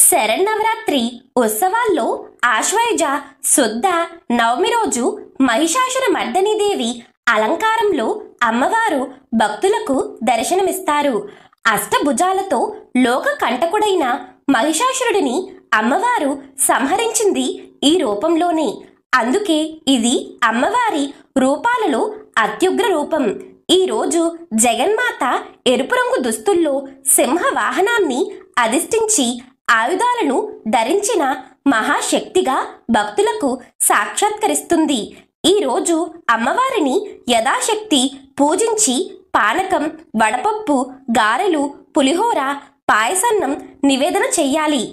శరన్నవరాత్రి ఉత్సవాల్లో ఆశ్వయుజ శుద్ధ నవమి రోజు మహిషాసుర మర్దనీదేవి అలంకారంలో అమ్మవారు భక్తులకు దర్శనమిస్తారు. అష్టభుజాలతో లోక కంటకుడైన మహిషాసురుడిని అమ్మవారు సంహరించింది ఈ రూపంలోనే. అందుకే ఇది అమ్మవారి రూపాలలో అత్యుగ్ర రూపం. ఈ రోజు జగన్మాత ఎరుపు రంగు దుస్తుల్లో సింహ వాహనాన్ని అధిష్ఠించి ఆయుధాలను ధరించిన మహాశక్తిగా భక్తులకు సాక్షాత్కరిస్తుంది. ఈ రోజు అమ్మవారిని యథాశక్తి పూజించి పానకం, వడపప్పు, గారెలు, పులిహోర, పాయసన్నం నివేదన చెయ్యాలి.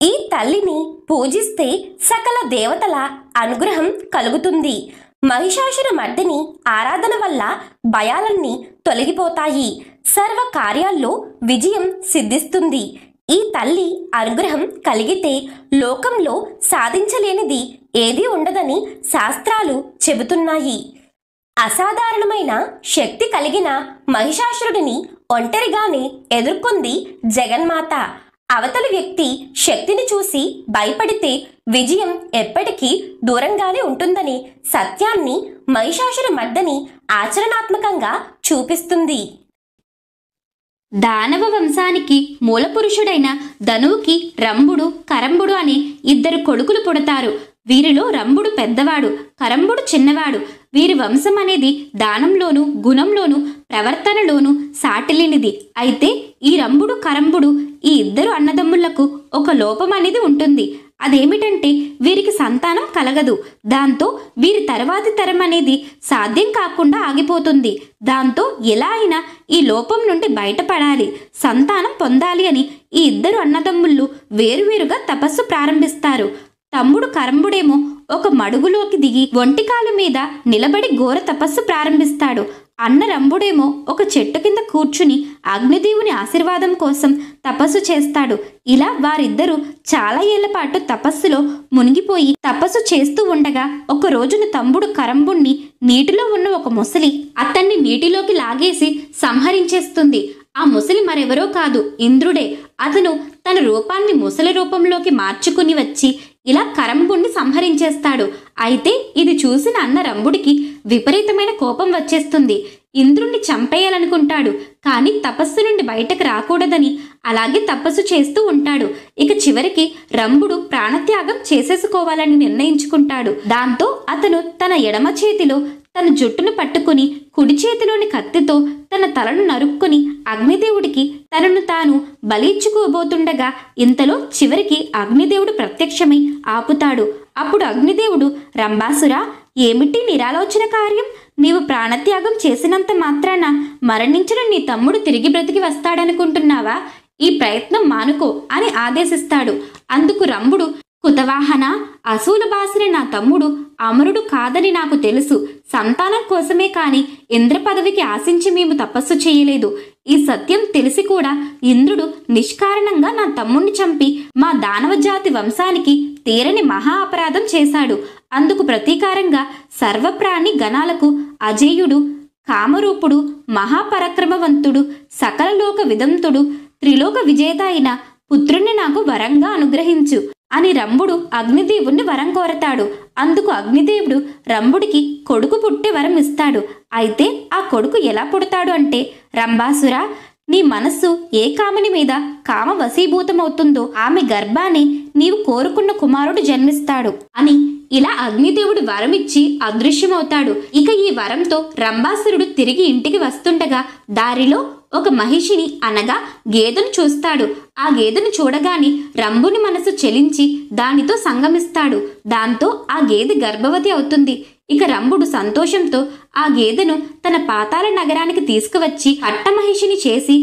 ఈ తల్లిని పూజిస్తే సకల దేవతల అనుగ్రహం కలుగుతుంది. మహిషాసుర మర్దిని ఆరాధన వల్ల భయాలన్నీ తొలగిపోతాయి. సర్వ కార్యాల్లో విజయం సిద్ధిస్తుంది. ఈ తల్లి అనుగ్రహం కలిగితే లోకంలో సాధించలేనిది ఏదీ ఉండదని శాస్త్రాలు చెబుతున్నాయి. అసాధారణమైన శక్తి కలిగిన మహిషాసురుడిని ఒంటరిగానే ఎదుర్కొంది జగన్మాత. అవతలి వ్యక్తి శక్తిని చూసి భయపడితే విజయం ఎప్పటికీ దూరంగానే ఉంటుందనే సత్యాన్ని మహిషాసుర మర్దని ఆచరణాత్మకంగా చూపిస్తుంది. దానవ వంశానికి మూలపురుషుడైన ధనువుకి రంభుడు, కరంభుడు అనే ఇద్దరు కొడుకులు పుడతారు. వీరిలో రంభుడు పెద్దవాడు, కరంభుడు చిన్నవాడు. వీరి వంశం అనేది దానంలోను, గుణంలోను, ప్రవర్తనలోను సాటిలేనిది. అయితే ఈ రంభుడు, కరంభుడు ఈ ఇద్దరు అన్నదమ్ములకు ఒక లోపం అనేది ఉంటుంది. అదేమిటంటే వీరికి సంతానం కలగదు. దాంతో వీరి తర్వాతి తరం అనేది సాధ్యం కాకుండా ఆగిపోతుంది. దాంతో ఎలా అయినా ఈ లోపం నుండి బయటపడాలి, సంతానం పొందాలి అని ఈ ఇద్దరు అన్నదమ్ముళ్ళు వేరువేరుగా తపస్సు ప్రారంభిస్తారు. తమ్ముడు కరంభుడేమో ఒక మడుగులోకి దిగి ఒంటికాలు మీద నిలబడి ఘోర తపస్సు ప్రారంభిస్తాడు. అన్న రంభుడేమో ఒక చెట్టు కింద కూర్చుని అగ్నిదేవుని ఆశీర్వాదం కోసం తపస్సు చేస్తాడు. ఇలా వారిద్దరూ చాలా ఏళ్ల పాటు తపస్సులో మునిగిపోయి తపస్సు చేస్తూ ఉండగా ఒక రోజున తమ్ముడు కరంభుణ్ణి నీటిలో ఉన్న ఒక ముసలి అతన్ని నీటిలోకి లాగేసి సంహరించేస్తుంది. ఆ ముసలి మరెవరో కాదు, ఇంద్రుడే. అతను తన రూపాన్ని ముసలి రూపంలోకి మార్చుకుని వచ్చి ఇలా కరంభుణ్ణి సంహరించేస్తాడు. అయితే ఇది చూసిన అన్న రంభుడికి విపరీతమైన కోపం వచ్చేస్తుంది. ఇంద్రుణ్ణి చంపేయాలనుకుంటాడు. కానీ తపస్సు నుండి బయటకు రాకూడదని అలాగే తపస్సు చేస్తూ ఉంటాడు. ఇక చివరికి రంభుడు ప్రాణత్యాగం చేసేసుకోవాలని నిర్ణయించుకుంటాడు. దాంతో అతను తన ఎడమ చేతిలో తన జుట్టును పట్టుకుని కుడి చేతిలోని కత్తితో తన తలను నరుక్కుని అగ్నిదేవుడికి తనను తాను బలిచ్చుకోబోతుండగా ఇంతలో చివరికి అగ్నిదేవుడు ప్రత్యక్షమై ఆపుతాడు. అప్పుడు అగ్నిదేవుడు, రంభాసురా, ఏమిటి నిరాలోచన కార్యం? నీవు ప్రాణత్యాగం చేసినంత మాత్రాన మరణించిన నీ తమ్ముడు తిరిగి బ్రతికి వస్తాడనుకుంటున్నావా? ఈ ప్రయత్నం మానుకో అని ఆదేశిస్తాడు. అందుకు రంభుడు, కుతవాహన, అసూలు బాసిన నా తమ్ముడు అమరుడు కాదని నాకు తెలుసు. సంతానం కోసమే కాని ఇంద్ర పదవికి ఆశించి మేము తపస్సు చేయలేదు. ఈ సత్యం తెలిసి కూడా ఇంద్రుడు నిష్కారణంగా నా తమ్ముణ్ణి చంపి మా దానవ జాతి వంశానికి తీరని మహా అపరాధం చేశాడు. అందుకు ప్రతీకారంగా సర్వప్రాణి గణాలకు అజేయుడు, కామరూపుడు, మహాపరాక్రమవంతుడు, సకల లోక విదంతుడు, త్రిలోక విజేత అయిన పుత్రుణ్ణి నాకు వరంగా అనుగ్రహించు అని రంభుడు అగ్నిదేవుణ్ణి వరం కోరతాడు. అందుకు అగ్నిదేవుడు రంభుడికి కొడుకు పుట్టే వరం ఇస్తాడు. అయితే ఆ కొడుకు ఎలా పుడతాడు అంటే, రంభాసురా, నీ మనస్సు ఏ కామని మీద కామ వశీభూతమవుతుందో ఆమె గర్భాన్ని నీవు కోరుకున్న కుమారుడు జన్మిస్తాడు అని ఇలా అగ్నిదేవుడు వరమిచ్చి అదృశ్యమవుతాడు. ఇక ఈ వరంతో రంభాసురుడు తిరిగి ఇంటికి వస్తుండగా దారిలో ఒక మహిషిని అనగా గేదెను చూస్తాడు. ఆ గేదెను చూడగానే రంభుని మనసు చెలించి దానితో సంగమిస్తాడు. దాంతో ఆ గేదె గర్భవతి అవుతుంది. ఇక రంభుడు సంతోషంతో ఆ గేదెను తన పాతాళ నగరానికి తీసుకువచ్చి పట్టమహిషిని చేసి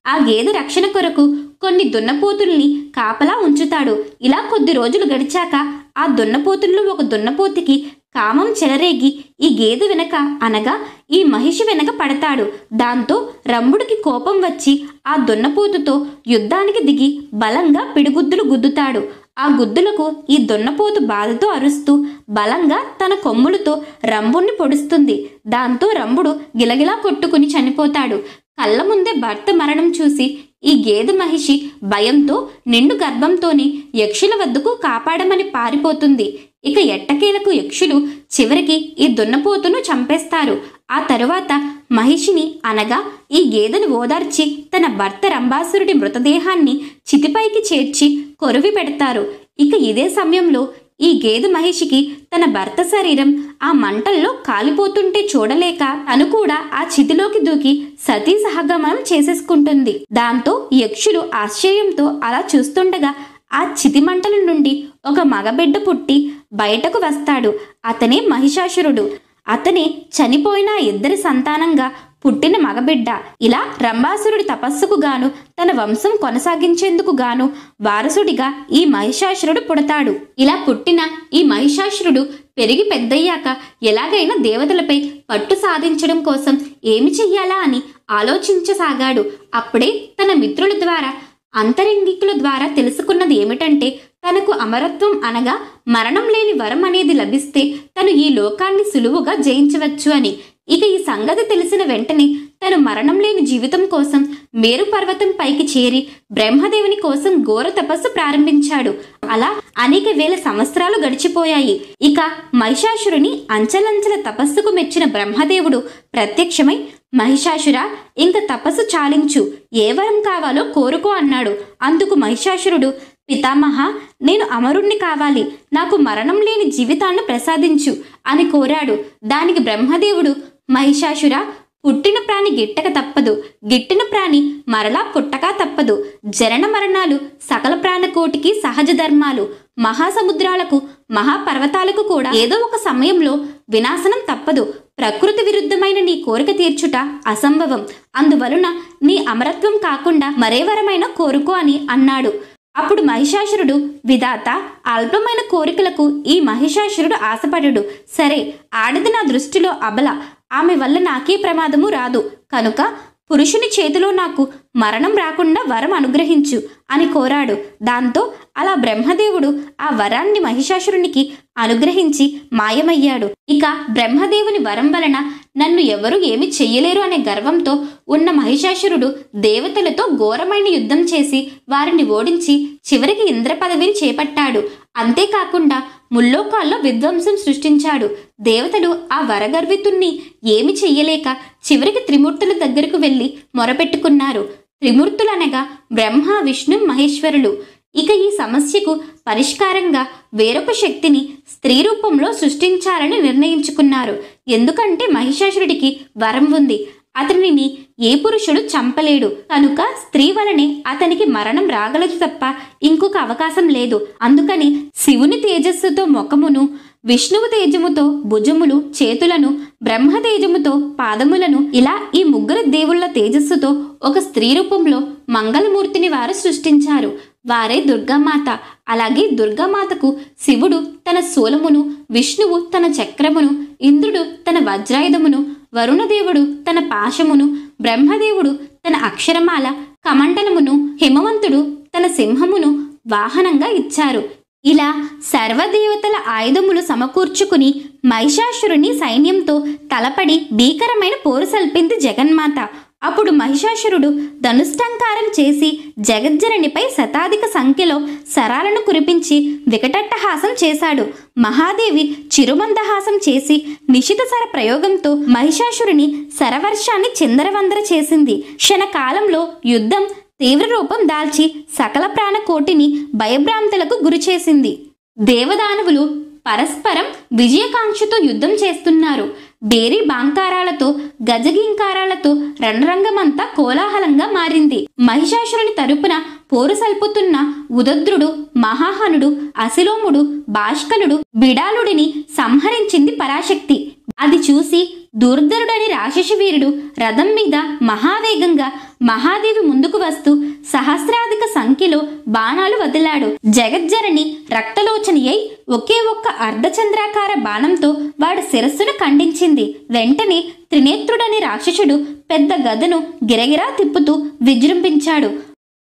ఆ గేదె రక్షణ కొరకు కొన్ని దున్నపోతుల్ని కాపలా ఉంచుతాడు. ఇలా కొద్ది రోజులు గడిచాక ఆ దున్నపోతుల్లో ఒక దున్నపోతికి కామం చెలరేగి ఈ గేదె వెనక అనగా ఈ మహిషి వెనక పడతాడు. దాంతో రంభుడికి కోపం వచ్చి ఆ దున్నపోతుతో యుద్ధానికి దిగి బలంగా పిడిగుద్దులు గుద్దుతాడు. ఆ గుద్దులకు ఈ దున్నపోతు బాధతో అరుస్తూ బలంగా తన కొమ్ములతో రంభుణ్ణి పొడుస్తుంది. దాంతో రంభుడు గిలగిలా కొట్టుకుని చనిపోతాడు. కళ్ళ ముందే భర్త మరణం చూసి ఈ గేదె మహిషి భయంతో నిండు గర్భంతోనే యక్షుల వద్దకు కాపాడమని పారిపోతుంది. ఇక ఎట్టకేలకు యక్షులు చివరికి ఈ దున్నపోతును చంపేస్తారు. ఆ తరువాత మహిషిని అనగా ఈ గేదెను ఓదార్చి తన భర్త రంభాసురుడి మృతదేహాన్ని చితిపైకి చేర్చి కొరివి పెడతారు. ఇక ఇదే సమయంలో ఈ గేదె మహిషికి తన భర్త శరీరం ఆ మంటల్లో కాలిపోతుంటే చూడలేక తను కూడా ఆ చితిలోకి దూకి సతీ సహగమనం చేసేసుకుంటుంది. దాంతో యక్షులు ఆశ్చర్యంతో అలా చూస్తుండగా ఆ చితి మంటల నుండి ఒక మగబిడ్డ పుట్టి బయటకు వస్తాడు. అతనే మహిషాసురుడు. అతనే చనిపోయిన ఇద్దరి సంతానంగా పుట్టిన మగబిడ్డ. ఇలా రంభాసురుడి తపస్సుకు గాను తన వంశం కొనసాగించేందుకు గాను వారసుడిగా ఈ మహిషాసురుడు పుడతాడు. ఇలా పుట్టిన ఈ మహిషాసురుడు పెరిగి పెద్దయ్యాక ఎలాగైనా దేవతలపై పట్టు సాధించడం కోసం ఏమి చెయ్యాలా అని ఆలోచించసాగాడు. అప్పుడే తన మిత్రుల ద్వారా అంతరంగికుల ద్వారా తెలుసుకున్నది ఏమిటంటే తనకు అమరత్వం అనగా మరణం లేని వరం అనేది లభిస్తే తను ఈ లోకాన్ని సులువుగా జయించవచ్చు అని. ఇక ఈ సంగతి తెలిసిన వెంటనే తను మరణం లేని జీవితం కోసం మేరు పర్వతం పైకి చేరి బ్రహ్మదేవుని కోసం ఘోర తపస్సు ప్రారంభించాడు. అలా అనేక వేల సంవత్సరాలు గడిచిపోయాయి. ఇక మహిషాసురుని అంచలంచల తపస్సుకు మెచ్చిన బ్రహ్మదేవుడు ప్రత్యక్షమై, మహిషాసురా, ఇంక తపస్సు చాలించు, ఏ వరం కావాలో కోరుకో అన్నాడు. అందుకు మహిషాసురుడు, పితామహ, నేను అమరుణ్ణి కావాలి, నాకు మరణం లేని జీవితాన్ని ప్రసాదించు అని కోరాడు. దానికి బ్రహ్మదేవుడు, మహిషాసురా, పుట్టిన ప్రాణి గిట్టక తప్పదు, గిట్టిన ప్రాణి మరలా పుట్టక తప్పదు. జనన మరణాలు సకల ప్రాణకోటికి సహజ ధర్మాలు. మహాసముద్రాలకు మహాపర్వతాలకు కూడా ఏదో ఒక సమయంలో వినాశనం తప్పదు. ప్రకృతి విరుద్ధమైన నీ కోరిక తీర్చుట అసంభవం. అందువలన నీ అమరత్వం కాకుండా మరే వరమైనా కోరుకో అని అన్నాడు. అప్పుడు మహిషాసురుడు, విధాత, అల్పమైన కోరికలకు ఈ మహిషాసురుడు ఆశపడడు. సరే, ఆడది నా దృష్టిలో అబల, ఆమె వల్ల నాకే ప్రమాదము రాదు, కనుక పురుషుని చేతిలో నాకు మరణం రాకుండా వరం అనుగ్రహించు అని కోరాడు. దాంతో అలా బ్రహ్మదేవుడు ఆ వరాన్ని మహిషాసురునికి అనుగ్రహించి మాయమయ్యాడు. ఇక బ్రహ్మదేవుని వరం వలన నన్ను ఎవరు ఏమి చెయ్యలేరు అనే గర్వంతో ఉన్న మహిషాసురుడు దేవతలతో ఘోరమైన యుద్ధం చేసి వారిని ఓడించి చివరికి ఇంద్ర పదవిని చేపట్టాడు. అంతేకాకుండా ముల్లోకాల్లో విధ్వంసం సృష్టించాడు. దేవతలు ఆ వరగర్వితుణ్ణి ఏమి చెయ్యలేక చివరికి త్రిమూర్తుల దగ్గరకు వెళ్లి మొరపెట్టుకున్నారు. త్రిమూర్తులనగా బ్రహ్మ, విష్ణు, మహేశ్వరులు. ఇక ఈ సమస్యకు పరిష్కారంగా వేరొక శక్తిని స్త్రీ రూపంలో సృష్టించాలని నిర్ణయించుకున్నారు. ఎందుకంటే మహిషాసురుడికి వరం ఉంది, అతనిని ఏ పురుషుడు చంపలేడు, కనుక స్త్రీ వలనే అతనికి మరణం రాగలదు తప్ప ఇంకొక అవకాశం లేదు. అందుకని శివుని తేజస్సుతో ముఖమును, విష్ణువు తేజముతో భుజములు, చేతులను, బ్రహ్మ తేజముతో పాదములను, ఇలా ఈ ముగ్గురు దేవుళ్ల తేజస్సుతో ఒక స్త్రీ రూపంలో మంగళమూర్తిని వారు సృష్టించారు. వారే దుర్గామాత. అలాగే దుర్గామాతకు శివుడు తన శూలమును, విష్ణువు తన చక్రమును, ఇంద్రుడు తన వజ్రాయుధమును, వరుణదేవుడు తన పాశమును, బ్రహ్మదేవుడు తన అక్షరమాల కమండలమును, హిమవంతుడు తన సింహమును వాహనంగా ఇచ్చారు. ఇలా సర్వదేవతల ఆయుధములు సమకూర్చుకుని మహిషాసురుని సైన్యంతో తలపడి భీకరమైన పోరు సల్పింది జగన్మాత. అప్పుడు మహిషాసురుడు ధనుష్టంకారం చేసి జగజ్జననిపై శతాధిక సంఖ్యలో శరాలను కురిపించి వికటట్టహాసం చేశాడు. మహాదేవి చిరుమందహాసం చేసి నిశిత శర ప్రయోగంతో మహిషాసురుని శరవర్షాన్ని చిందరవందర చేసింది. క్షణకాలంలో యుద్ధం తీవ్ర రూపం దాల్చి సకల ప్రాణకోటిని భయభ్రాంతులకు గురిచేసింది. దేవదానవులు పరస్పరం విజయకాంక్షతో యుద్ధం చేస్తున్నారు. బేరీ బాంకారాలతో, గజగీంకారాలతో రణరంగమంతా కోలాహలంగా మారింది. మహిషాసురుని తరపున పోరు సల్పుతున్న ఉదద్రుడు, మహాహనుడు, అసిలోముడు, బాష్కలుడు, బిడాలుడిని సంహరించింది పరాశక్తి. అది చూసి దుర్ధరుడని రాక్షస వీరుడు రథం మీద మహావేగంగా మహాదేవి ముందుకు వస్తూ సహస్రాధిక సంఖ్యలో బాణాలు వదిలాడు. జగజ్జనని రక్తలోచని అయి ఒకే ఒక్క అర్ధచంద్రాకార బాణంతో వాడి శిరస్సును ఖండించింది. వెంటనే త్రినేత్రుడని రాక్షసుడు పెద్ద గదను గిరగిరా తిప్పుతూ విజృంభించాడు.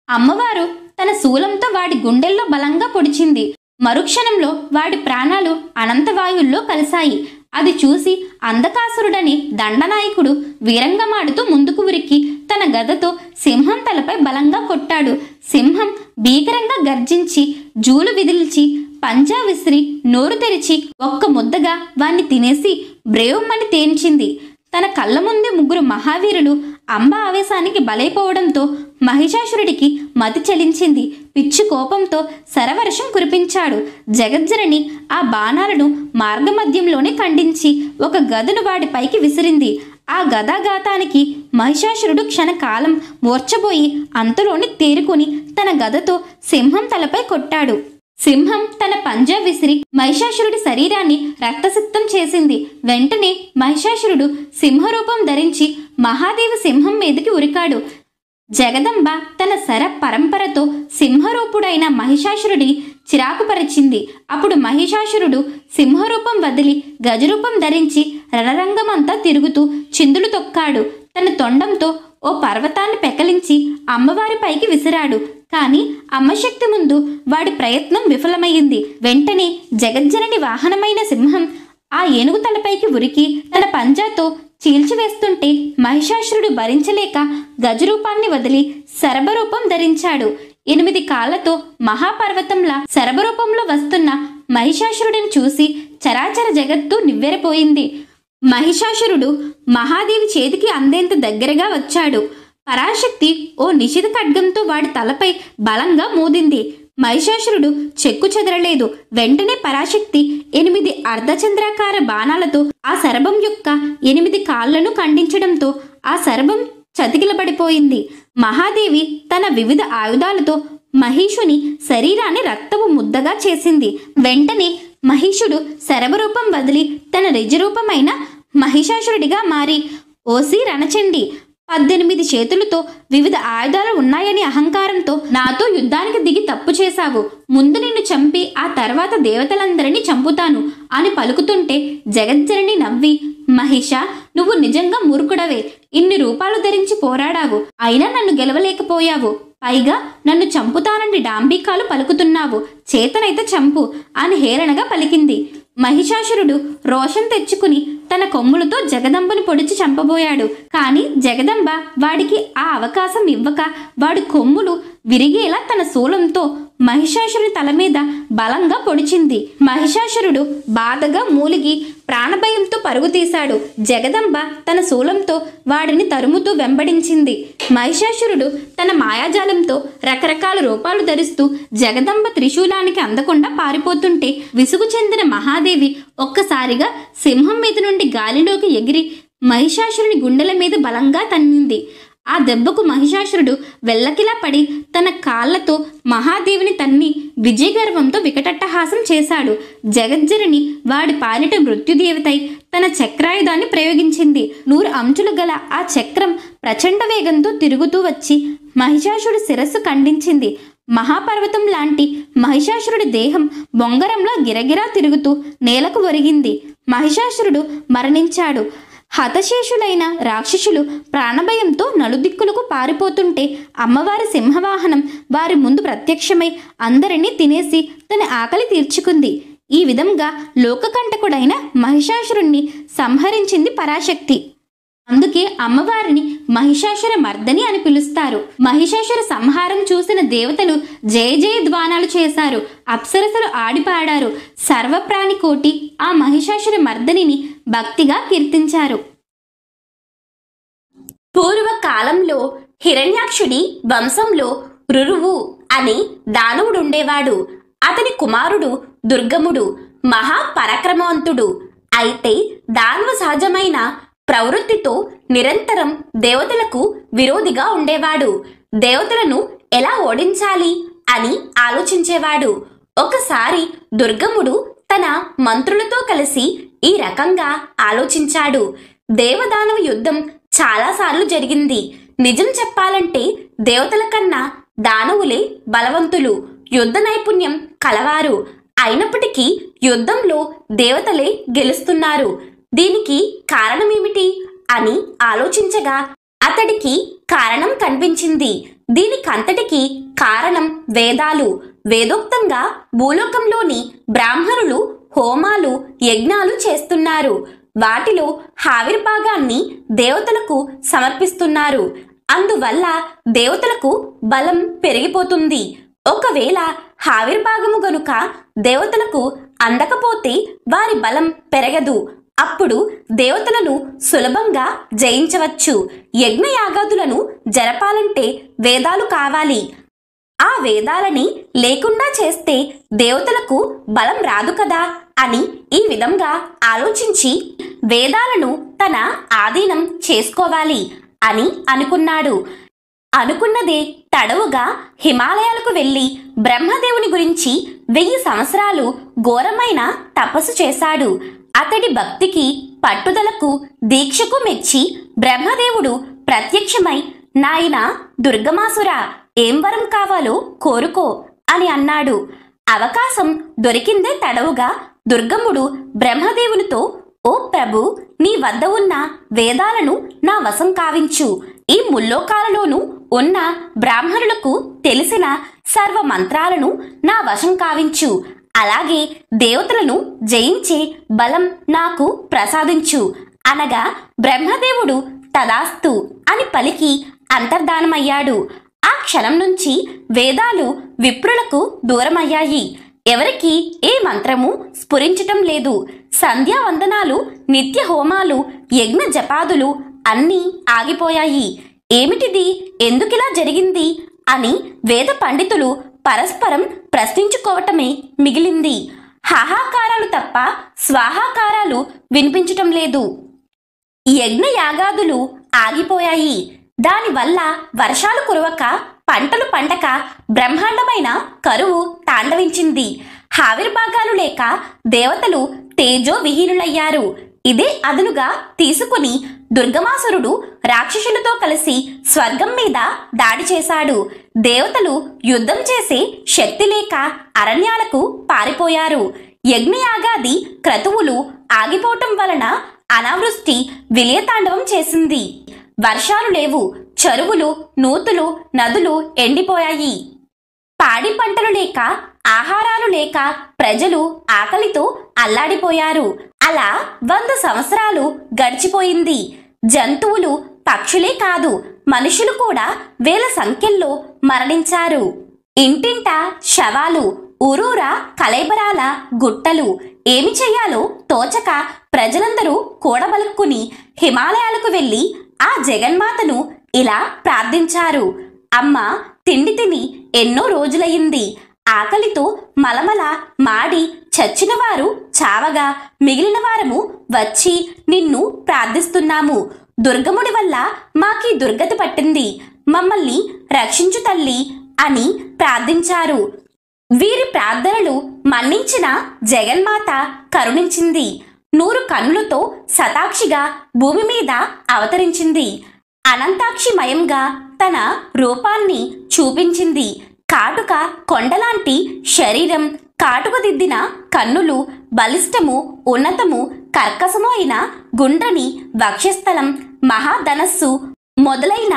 అమ్మవారు తన శూలంతో వాడి గుండెల్లో బలంగా పొడిచింది. మరుక్షణంలో వాడి ప్రాణాలు అనంతవాయుల్లో కలిశాయి. అది చూసి అంధకాసురుడని దండనాయకుడు వీరంగమాడుతూ ముందుకు ఉరికి తన గదతో సింహం తలపై బలంగా కొట్టాడు. సింహం భీకరంగా గర్జించి జూలు విదిల్చి పంజా విసిరి నోరు తెరిచి ఒక్క ముద్దగా వాణ్ణి తినేసి బ్రేవుమని తేల్చింది. తన కళ్ళ ముందే ముగ్గురు మహావీరులు అంబ ఆవేశానికి బలైపోవడంతో మహిషాసురుడికి మతి చలించింది. పిచ్చి కోపంతో శరవర్షం కురిపించాడు. జగజ్జనని ఆ బాణాలను మార్గమధ్యంలోనే ఖండించి ఒక గదను వాడిపైకి విసిరింది. ఆ గదాఘాతానికి మహిషాసురుడు క్షణకాలం మూర్ఛబోయి అంతలోని తేరుకుని తన గదతో సింహం తలపై కొట్టాడు. సింహం తన పంజా విసిరి మహిషాసురుడి శరీరాన్ని రక్తసిక్తం చేసింది. వెంటనే మహిషాసురుడు సింహరూపం ధరించి మహాదేవి సింహం మీదకి ఉరికాడు. జగదంబ తన శర పరంపరతో సింహరూపుడైన మహిషాసురుడిని చిరాకుపరిచింది. అప్పుడు మహిషాసురుడు సింహరూపం వదిలి గజరూపం ధరించి రణరంగమంతా తిరుగుతూ చిందులు తొక్కాడు. తన తొండంతో ఓ పర్వతాన్ని పెకలించి అమ్మవారిపైకి విసిరాడు. కాని అమ్మశక్తి ముందు వాడి ప్రయత్నం విఫలమైంది. వెంటనే జగజ్జనని వాహనమైన సింహం ఆ ఏనుగు తలపైకి ఉరికి తన పంజాతో చీల్చివేస్తుంటే మహిషాసురుడు భరించలేక గజరూపాన్ని వదిలి శరభరూపం ధరించాడు. 8 కాళ్లతో మహాపర్వతంలా శరభరూపంలో వస్తున్న మహిషాసురుడిని చూసి చరాచర జగత్తు నివ్వెరపోయింది. మహిషాసురుడు మహాదేవి చేతికి అందేంత దగ్గరగా వచ్చాడు. పరాశక్తి ఓ నిశిత ఖడ్గంతో వాడి తలపై బలంగా మోదింది. మహిషాసురుడు చెక్కు చెదరలేదు. వెంటనే పరాశక్తి 8 అర్ధచంద్రాకార బాణాలతో ఆ శరభం యొక్క 8 కాళ్లను ఖండించడంతో ఆ శరభం చతికిలబడిపోయింది. మహాదేవి తన వివిధ ఆయుధాలతో మహిషుని శరీరాన్ని రక్తపు ముద్దగా చేసింది. వెంటనే మహిషుడు శరభరూపం వదిలి తన నిజరూపమైన మహిషాసురుడిగా మారి, ఓసి రణచండి, 18 చేతులతో వివిధ ఆయుధాలు ఉన్నాయని అహంకారంతో నాతో యుద్ధానికి దిగి తప్పు చేశావు. ముందు నిన్ను చంపి ఆ తర్వాత దేవతలందరినీ చంపుతాను అని పలుకుతుంటే జగజ్జనని నవ్వి, మహిష, నువ్వు నిజంగా మూర్ఖుడవే. ఇన్ని రూపాలు ధరించి పోరాడావు, అయినా నన్ను గెలవలేకపోయావు. పైగా నన్ను చంపుతానని డాంబికాలు పలుకుతున్నావు. చేతనైతే చంపు అని హేళనగా పలికింది. మహిషాసురుడు రోషం తెచ్చుకుని తన కొమ్ములతో జగదంబను పొడిచి చంపబోయాడు. కాని జగదంబ వాడికి ఆ అవకాశం ఇవ్వక వాడి కొమ్ములు విరిగేలా తన శూలంతో మహిషాసురుడి తల మీద బలంగా పొడిచింది. మహిషాసురుడు బాధగా మూలిగి ప్రాణభయంతో పరుగు తీశాడు. జగదంబ తన శూలంతో వాడిని తరుముతూ వెంబడించింది. మహిషాసురుడు తన మాయాజాలంతో రకరకాల రూపాలు ధరిస్తూ జగదంబ త్రిశూలానికి అందకుండా పారిపోతుంటే విసుగు చెందిన మహాదేవి ఒక్కసారిగా సింహం మీద నుండి గాలిలోకి ఎగిరి మహిషాసురుని గుండెల మీద బలంగా తన్నింది. ఆ దెబ్బకు మహిషాసురుడు వెల్లకిలా పడి తన కాళ్లతో మహాదేవిని తన్ని విజయగర్వంతో వికటట్టహాసం చేశాడు. జగజ్జనని వాడి పాలిట మృత్యుదేవతై తన చక్రాయుధాన్ని ప్రయోగించింది. 100 అంచులు గల ఆ చక్రం ప్రచండ వేగంతో తిరుగుతూ వచ్చి మహిషాసురుడి శిరస్సు ఖండించింది. మహాపర్వతం లాంటి మహిషాసురుడి దేహం బొంగరంలా గిరగిరా తిరుగుతూ నేలకు ఒరిగింది. మహిషాసురుడు మరణించాడు. హతశేషులైన రాక్షసులు ప్రాణభయంతో నలుదిక్కులకు పారిపోతుంటే అమ్మవారి సింహవాహనం వారి ముందు ప్రత్యక్షమై అందరినీ తినేసి తన ఆకలి తీర్చుకుంది. ఈ విధంగా లోకకంటకుడైన మహిషాసురుణ్ణి సంహరించింది పరాశక్తి. అందుకే అమ్మవారిని మహిషాసుర మర్దని అని పిలుస్తారు. మహిషాసుర సంహారం చూసిన దేవతలు జయ జయ ధ్వానాలు చేశారు. అప్సరసలు ఆడిపాడారు. సర్వప్రాణి కోటి ఆ మహిషాసుర మర్దనిని భక్తిగా కీర్తించారు. పూర్వకాలంలో హిరణ్యాక్షుడి వంశంలో రురువు అనే దానవుడుండేవాడు. అతని కుమారుడు దుర్గముడు మహాపరాక్రమవంతుడు. అయితే దానవ సహజమైన ప్రవృత్తితో నిరంతరం దేవతలకు విరోధిగా ఉండేవాడు. దేవతలను ఎలా ఓడించాలి అని ఆలోచించేవాడు. ఒకసారి దుర్గముడు తన మంత్రులతో కలిసి ఈ రకంగా ఆలోచించాడు. దేవదానవ యుద్ధం చాలాసార్లు జరిగింది. నిజం చెప్పాలంటే దేవతల కన్నా దానవులే బలవంతులు, యుద్ధ నైపుణ్యం కలవారు. అయినప్పటికీ యుద్ధంలో దేవతలే గెలుస్తున్నారు. దీనికి కారణమేమిటి అని ఆలోచించగా అతడికి కారణం కనిపించింది. దీనికంతటికి కారణం వేదాలు. వేదోక్తంగా భూలోకంలోని బ్రాహ్మణులు హోమాలు యజ్ఞాలు చేస్తున్నారు. వాటిలో ఆవిర్భాగాన్ని దేవతలకు సమర్పిస్తున్నారు. అందువల్ల దేవతలకు బలం పెరిగిపోతుంది. ఒకవేళ ఆవిర్భాగము గనుక దేవతలకు అందకపోతే వారి బలం పెరగదు. అప్పుడు దేవతలను సులభంగా జయించవచ్చు. యజ్ఞయాగాదులను జరపాలంటే వేదాలు కావాలి. ఆ వేదాలని లేకుండా చేస్తే దేవతలకు బలం రాదు కదా అని ఈ విధంగా ఆలోచించి వేదాలను తన ఆధీనం చేసుకోవాలి అని అనుకున్నాడు. అనుకున్నదే తడవుగా హిమాలయాలకు వెళ్లి బ్రహ్మదేవుని గురించి 1000 సంవత్సరాలు ఘోరమైన తపస్సు చేశాడు. అతడి భక్తికి, పట్టుదలకు, దీక్షకు మెచ్చి బ్రహ్మదేవుడు ప్రత్యక్షమై, నాయనా దుర్గమాసురా, ఏం వరం కావాలో కోరుకో అని అన్నాడు. అవకాశం దొరికిందే తడవుగా దుర్గముడు బ్రహ్మదేవునితో, ఓ ప్రభు, నీ వద్ద ఉన్న వేదాలను నా వశం కావించు. ఈ ముల్లోకాలలోనూ ఉన్న బ్రాహ్మణులకు తెలిసిన సర్వ మంత్రాలను నా వశం కావించు. అలాగే దేవతలను జయించే బలం నాకు ప్రసాదించు అనగా బ్రహ్మదేవుడు తదాస్తు అని పలికి అంతర్ధానమయ్యాడు. ఆ క్షణం నుంచి వేదాలు విప్రులకు దూరమయ్యాయి. ఎవరికి ఏ మంత్రము స్ఫురించటం లేదు. సంధ్యావందనాలు, నిత్య హోమాలు, యజ్ఞ జపాదులు అన్నీ ఆగిపోయాయి. ఏమిటిది, ఎందుకిలా జరిగింది అని వేద పండితులు పరస్పరం ప్రశ్నించుకోవటమే మిగిలింది. హాహాకారాలు తప్ప స్వాహాకారాలు వినిపించటం లేదు. యజ్ఞయాగాదులు ఆగిపోయాయి. దానివల్ల వర్షాలు కురవక, పంటలు పండక బ్రహ్మాండమైన కరువు తాండవించింది. ఆవిర్భాగాలు లేక దేవతలు తేజో విహీనులయ్యారు. ఇదే అదునుగా తీసుకుని దుర్గమాసురుడు రాక్షసులతో కలిసి స్వర్గం మీద దాడి చేశాడు. దేవతలు యుద్ధం చేసే శక్తి లేక అరణ్యాలకు పారిపోయారు. యజ్ఞయాగాది క్రతువులు ఆగిపోవటం వలన అనావృష్టి విలయతాండవం చేసింది. వర్షాలు లేవు. చెరువులు, నూతులు, నదులు ఎండిపోయాయి. పాడి పంటలు లేక, ఆహారాలు లేక ప్రజలు ఆకలితో అల్లాడిపోయారు. అలా 100 సంవత్సరాలు గడిచిపోయింది. జంతువులు, పక్షులే కాదు, మనుషులు కూడా వేల సంఖ్యల్లో మరణించారు. ఇంటింట శవాలు, ఊరూరా కలైబరాల గుట్టలు. ఏమి చెయ్యాలో తోచక ప్రజలందరూ కూడబలుక్కుని హిమాలయాలకు వెళ్లి ఆ జగన్మాతను ఇలా ప్రార్థించారు. అమ్మ, తిండి తిని ఎన్నో రోజులయ్యింది. ఆకలితో మలమల మాడి చచ్చిన వారు చావగా మిగిలిన వారము వచ్చి నిన్ను ప్రార్థిస్తున్నాము. దుర్గముడి వల్ల మాకీ దుర్గతి పట్టింది. మమ్మల్ని రక్షించు తల్లి అని ప్రార్థించారు. వీరి ప్రార్థనలు మన్నించిన జగన్మాత కరుణించింది. 100 కన్నులతో శతాక్షిగా భూమి మీద అవతరించింది. అనంతాక్షిమయంగా తన రూపాన్ని చూపించింది. కాటుక కొండలాంటి శరీరం, కాటుకదిద్దిన కన్నులు, బలిష్టము, ఉన్నతము, కర్కశము అయిన గుండ్రని వక్షస్థలం, మహాధనస్సు మొదలైన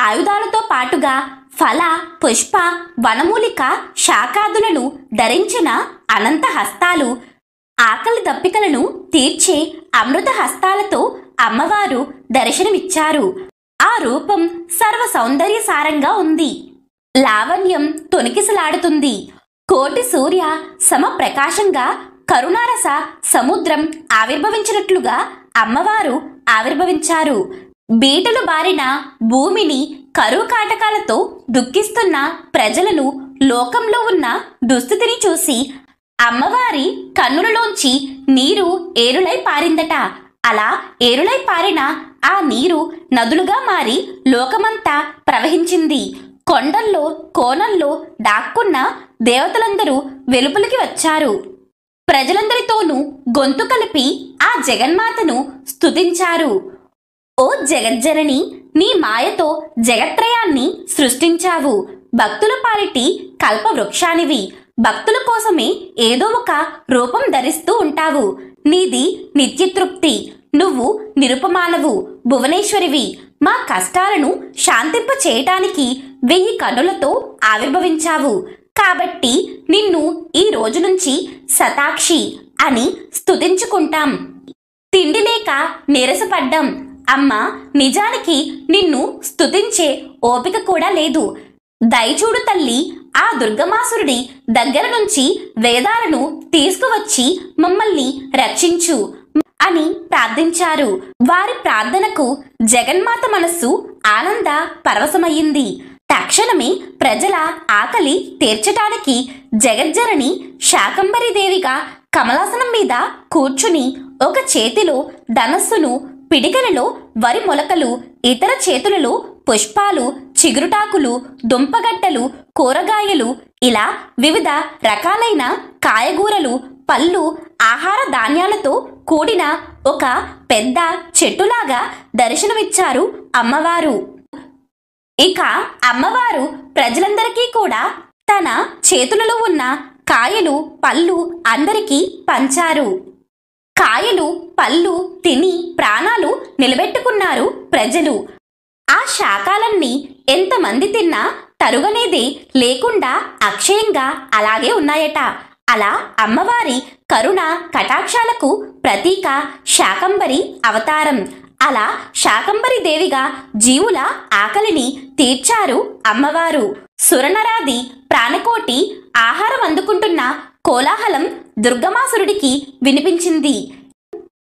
ఆయుధాలతో పాటుగా ఫల, పుష్ప, వనమూలిక శాఖాదులను ధరించిన అనంత హస్తాలు, ఆకలి దప్పికలను తీర్చే అమృత హస్తాలతో అమ్మవారు దర్శనమిచ్చారు. ఆ రూపం సర్వ సౌందర్య సారంగా ఉంది. లావణ్యం తొణికిసలాడుతుంది. కోటి సూర్య సమప్రకాశంగా కరుణారస సముద్రం ఆవిర్భవించినట్లుగా అమ్మవారు ఆవిర్భవించారు. బీటలు బారిన భూమిని, కరువు కాటకాలతో దుఃఖిస్తున్న ప్రజలను, లోకంలో ఉన్న దుస్థితిని చూసి అమ్మవారి కన్నులలోంచి నీరు ఏరులై పారిందట. అలా ఏరులై పారిన ఆ నీరు నదులుగా మారి లోకమంతా ప్రవహించింది. కొండల్లో, కోనల్లో దాక్కున్న దేవతలందరూ వెలుపలికి వచ్చారు. ప్రజలందరితోనూ గొంతు కలిపి ఆ జగన్మాతను స్తుతించారు. ఓ జగజ్జనని, నీ మాయతో జగత్రయాన్ని సృష్టించావు. భక్తుల పాలిటి కల్పవృక్షానివి. భక్తుల కోసమే ఏదో ఒక రూపం ధరిస్తూ ఉంటావు. నీది నిత్యతృప్తి. నువ్వు నిరుపమానవు, భువనేశ్వరివి. మా కష్టాలను శాంతింప చేయటానికి 1000 కన్నులతో ఆవిర్భవించావు. కాబట్టి నిన్ను ఈ రోజు నుంచి శతాక్షి అని స్తుతించుకుంటాం. తిండి లేక నీరసపడ్డం. అమ్మా, నిజానికి నిన్ను స్తుతించే ఓపిక కూడా లేదు. దయచూడు తల్లి, ఆ దుర్గమాసురుడి దగ్గర నుంచి వేదాలను తీసుకువచ్చి మమ్మల్ని రక్షించు అని ప్రార్థించారు. వారి ప్రార్థనకు జగన్మాత మనస్సు ఆనంద పరవశమయ్యింది. తక్షణమే ప్రజల ఆకలి తీర్చటానికి జగజ్జనని శాకంబరీదేవిగా కమలాసనం మీద కూర్చుని ఒక చేతిలో ధనస్సును, పిడికలలో వరి మొలకలు, ఇతర చేతులలో పుష్పాలు, చిగురుటాకులు, దుంపగడ్డలు, కూరగాయలు, ఇలా వివిధ రకాలైన కాయగూరలు, పళ్ళు, ఆహార ధాన్యాలతో కూడిన ఒక పెద్ద చెట్టులాగా దర్శనమిచ్చారు అమ్మవారు. ఇక అమ్మవారు ప్రజలందరికీ కూడా తన చేతులలో ఉన్న కాయలు, పళ్ళు అందరికీ పంచారు. కాయలు, పళ్ళు తిని ప్రాణాలు నిలబెట్టుకున్నారు ప్రజలు. ఆ శాకాలన్నీ ఎంతమంది తిన్నా తరుగనేదే లేకుండా అక్షయంగా అలాగే ఉన్నాయట. అలా అమ్మవారి కరుణ కటాక్షాలకు ప్రతీక శాకంబరి అవతారం. అలా శాకంబరి దేవిగా జీవుల ఆకలిని తీర్చారు అమ్మవారు. సురనరాది ప్రాణకోటి ఆహారం అందుకుంటున్న కోలాహలం దుర్గమాసురుడికి వినిపించింది.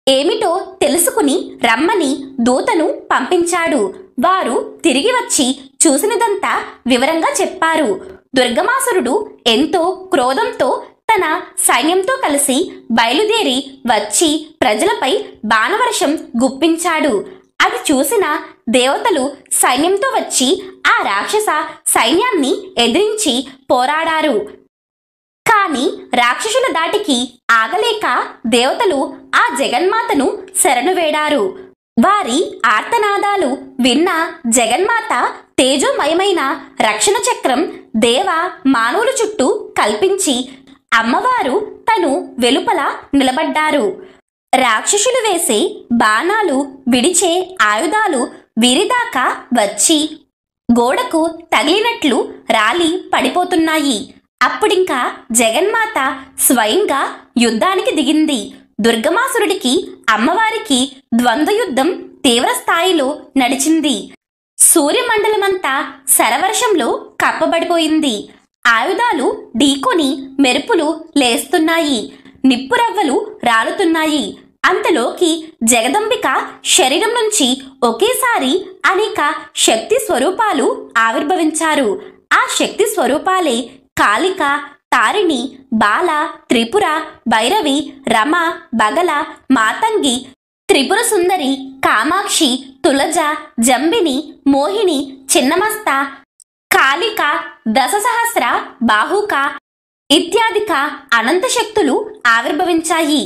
ఏమిటో తెలుసుకుని రమ్మని దూతను పంపించాడు. వారు తిరిగి వచ్చి చూసినదంతా వివరంగా చెప్పారు. దుర్గమాసురుడు ఎంతో క్రోధంతో తన సైన్యంతో కలిసి బయలుదేరి వచ్చి ప్రజలపై బాణవర్షం గుప్పించాడు. అది చూసిన దేవతలు సైన్యంతో వచ్చి ఆ రాక్షస సైన్యాన్ని ఎదిరించి పోరాడారు. కాని రాక్షసుల దాటికి ఆగలేక దేవతలు ఆ జగన్మాతను శరణు వేడారు. వారి ఆర్తనాదాలు విన్న జగన్మాత తేజోమయమైన రక్షణ చక్రం దేవ మానవుల చుట్టూ కల్పించి అమ్మవారు తను వెలుపల నిలబడ్డారు. రాక్షసులు వేసే బాణాలు, విడిచే ఆయుధాలు వీరిదాకా వచ్చి గోడకు తగిలినట్లు రాలి పడిపోతున్నాయి. అప్పుడింకా జగన్మాత స్వయంగా యుద్ధానికి దిగింది. దుర్గమాసురుడికి అమ్మవారికి ద్వంద్వయుద్ధం తీవ్ర స్థాయిలో నడిచింది. సూర్యమండలమంతా శరవర్షంలో కప్పబడిపోయింది. ఆయుధాలు ఢీకొని మెరుపులు లేస్తున్నాయి. నిప్పురవ్వలు రాలుతున్నాయి. అంతలోకి జగదంబిక శరీరం నుంచి ఒకేసారి అనేక శక్తి స్వరూపాలు ఆవిర్భవించారు. ఆ శక్తి స్వరూపాలే కాళిక, తారిణి, బాల, త్రిపుర, భైరవి, రమ, బగల, మాతంగి, త్రిపుర సుందరి, కామాక్షి, తులజ, జంబిని, మోహిని, చిన్నమస్త, కాళిక, దశసహస్ర బాహుక ఇత్యాదిక అనంత శక్తులు ఆవిర్భవించాయి.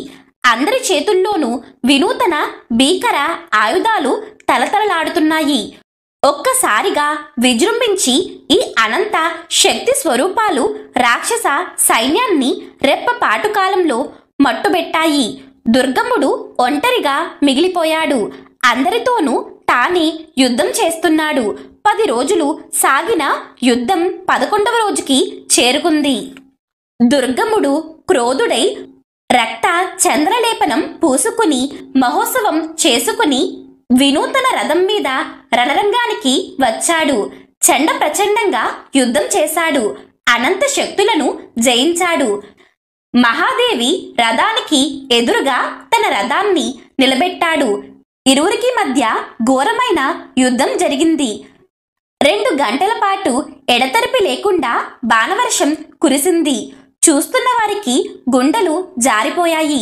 అందరి చేతుల్లోనూ వినూతన భీకర ఆయుధాలు తలతలలాడుతున్నాయి. ఒక్కసారిగా విజృంభించి ఈ అనంత శక్తి స్వరూపాలు రాక్షస సైన్యాన్ని రెప్పపాటు కాలంలో మట్టుబెట్టాయి. దుర్గముడు ఒంటరిగా మిగిలిపోయాడు. అందరితోనూ తానే యుద్ధం చేస్తున్నాడు. 10 రోజులు సాగిన యుద్ధం 11వ రోజుకి చేరుకుంది. దుర్గముడు క్రోధుడై రక్త చంద్రలేపనం పూసుకుని మహోత్సవం చేసుకుని వినూతన రథం మీద రణరంగానికి వచ్చాడు. చండ ప్రచండంగా యుద్ధం చేశాడు. అనంత శక్తులను జయించాడు. మహాదేవి రథానికి ఎదురుగా తన రథాన్ని నిలబెట్టాడు. ఇరువురికి మధ్య ఘోరమైన యుద్ధం జరిగింది. 2 గంటల పాటు ఎడతెరిపి లేకుండా బాణవర్షం కురిసింది. చూస్తున్న వారికి గుండెలు జారిపోయాయి.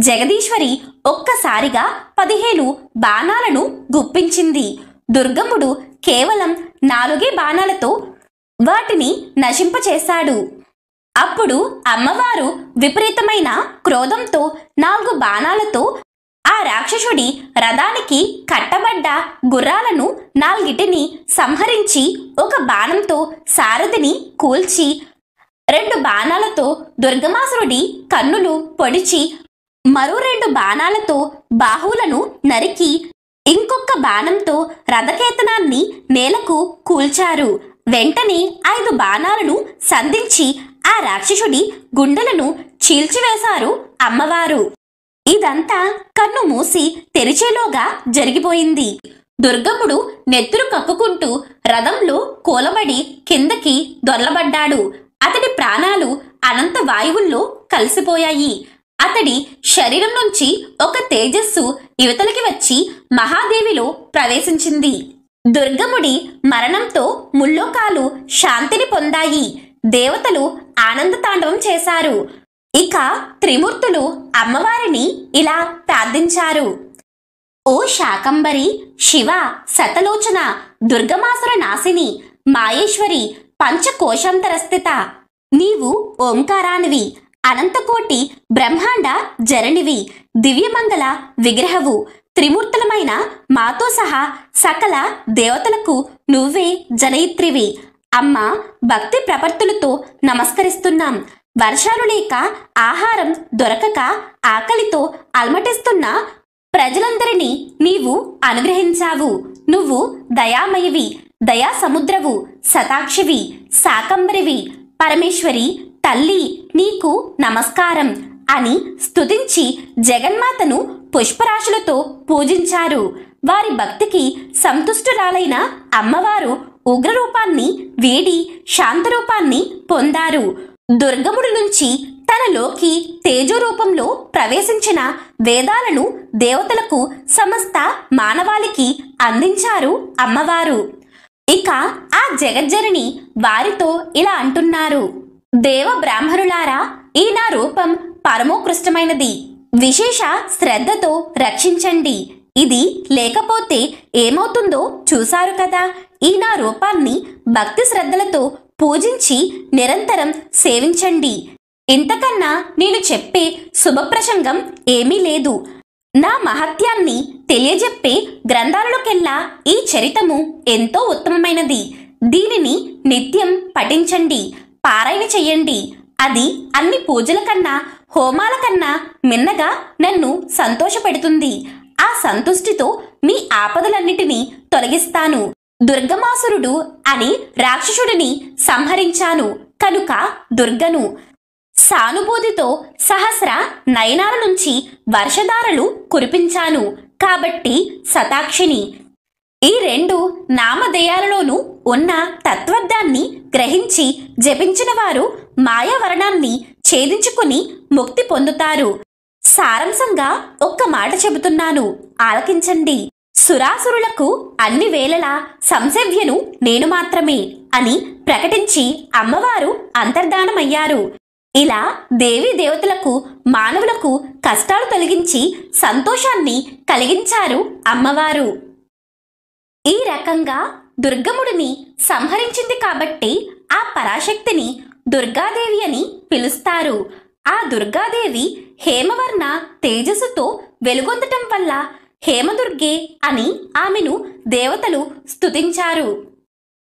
జగదీశ్వరి ఒక్కసారిగా 15 బాణాలను గుప్పించింది. దుర్గముడు కేవలం 4 బాణాలతో వాటిని నశింపచేశాడు. అప్పుడు అమ్మవారు విపరీతమైన క్రోధంతో 4 బాణాలతో ఆ రాక్షసుడి రథానికి కట్టబడ్డ గుర్రాలను 4టిని సంహరించి 1 బాణంతో సారథిని కూల్చి 2 బాణాలతో దుర్గమాసురుడి కన్నులు పొడిచి మరో 2 బాణాలతో బాహువులను నరికి ఇంకొక బాణంతో రథకేతనాన్ని నేలకు కూల్చారు. వెంటనే 5 బాణాలను సంధించి ఆ రాక్షసుడి గుండెలను చీల్చివేశారు అమ్మవారు. ఇదంతా కన్ను మూసి తెరిచేలోగా జరిగిపోయింది. దుర్గముడు నెత్తురు కక్కుకుంటూ రథంలో కూలబడి కిందకి దొర్లబడ్డాడు. అతడి ప్రాణాలు అనంత వాయువుల్లో కలిసిపోయాయి. అతడి శరీరం నుంచి ఒక తేజస్సు యువతలకి వచ్చి మహాదేవిలో ప్రవేశించింది. దుర్గముడి మరణంతో ముల్లోకాలు శాంతిని పొందాయి. దేవతలు ఆనంద తాండవం చేశారు. ఇక త్రిమూర్తులు అమ్మవారిని ఇలా ప్రార్థించారు. ఓ శాకంబరి, శివ, శతలోచన, దుర్గమాసుర నాశిని, మాయేశ్వరి, పంచకోశాంతరస్థిత, నీవు ఓంకారానివి, అనంతకోటి బ్రహ్మాండ జరణివి, దివ్యమంగళ విగ్రహవు, త్రిమూర్తులమైన మాతో సహా సకల దేవతలకు నువ్వే జనయిత్రివి. అమ్మ, భక్తి ప్రపత్తులతో నమస్కరిస్తున్నాం. వర్షాలు లేక, ఆహారం దొరకక ఆకలితో అలమటిస్తున్న ప్రజలందరినీ నీవు అనుగ్రహించావు. నువ్వు దయామయివి, దయా సముద్రవు, శతాక్షివి, శాకంబరివి, పరమేశ్వరి తల్లి, నీకు నమస్కారం అని స్తుతించి జగన్మాతను పుష్పరాశులతో పూజించారు. వారి భక్తికి సంతుష్టురాలైన అమ్మవారు ఉగ్రరూపాన్ని వీడి శాంతరూపాన్ని పొందారు. దుర్గముడి నుంచి తనలోకి తేజోరూపంలో ప్రవేశించిన వేదాలను దేవతలకు, సమస్త మానవాళికి అందించారు అమ్మవారు. ఇక ఆ జగజ్జనని వారితో ఇలా అంటున్నారు. దేవ బ్రాహ్మణులారా, ఈ నా రూపం పరమోత్కృష్టమైనది. విశేష శ్రద్ధతో రక్షించండి. ఇది లేకపోతే ఏమవుతుందో చూశారు కదా. ఈ నా రూపాన్ని భక్తి శ్రద్ధలతో పూజించి నిరంతరం సేవించండి. ఇంతకన్నా నేను చెప్పే శుభప్రసంగం ఏమీ లేదు. నా మహత్యాన్ని తెలియజెప్పే గ్రంథాలలోకెల్లా ఈ చరితము ఎంతో ఉత్తమమైనది. దీనిని నిత్యం పఠించండి, పారాయణ చెయ్యండి. అది అన్ని పూజల కన్నా, హోమాల కన్నా మిన్నగా నన్ను సంతోషపెడుతుంది. ఆ సంతుష్టితో మీ ఆపదలన్నిటినీ తొలగిస్తాను. దుర్గమాసురుడు అని రాక్షసుడిని సంహరించాను కనుక దుర్గను. సానుభూతితో సహస్ర నయనాల నుంచి వర్షధారలు కురిపించాను కాబట్టి శతాక్షిని. ఈ రెండు నామధేయాలలోనూ ఉన్న తత్వజ్ఞాన్ని గ్రహించి జపించిన వారు మాయావరణాన్ని ఛేదించుకుని ముక్తి పొందుతారు. సారాంశంగా ఒక్క మాట చెబుతున్నాను, ఆలకించండి. సురాసురులకు అన్ని వేళలా సంసేవ్యను నేను మాత్రమే అని ప్రకటించి అమ్మవారు అంతర్ధానమయ్యారు. ఇలా దేవీ దేవతలకు, మానవులకు కష్టాలు తొలగించి సంతోషాన్ని కలిగించారు అమ్మవారు. ఈ రకంగా దుర్గముడిని సంహరించింది కాబట్టి ఆ పరాశక్తిని దుర్గాదేవి అని పిలుస్తారు. ఆ దుర్గాదేవి హేమవర్ణ తేజస్సుతో వెలుగొందటం వల్ల హేమదుర్గే అని ఆమెను దేవతలు స్తుతించారు.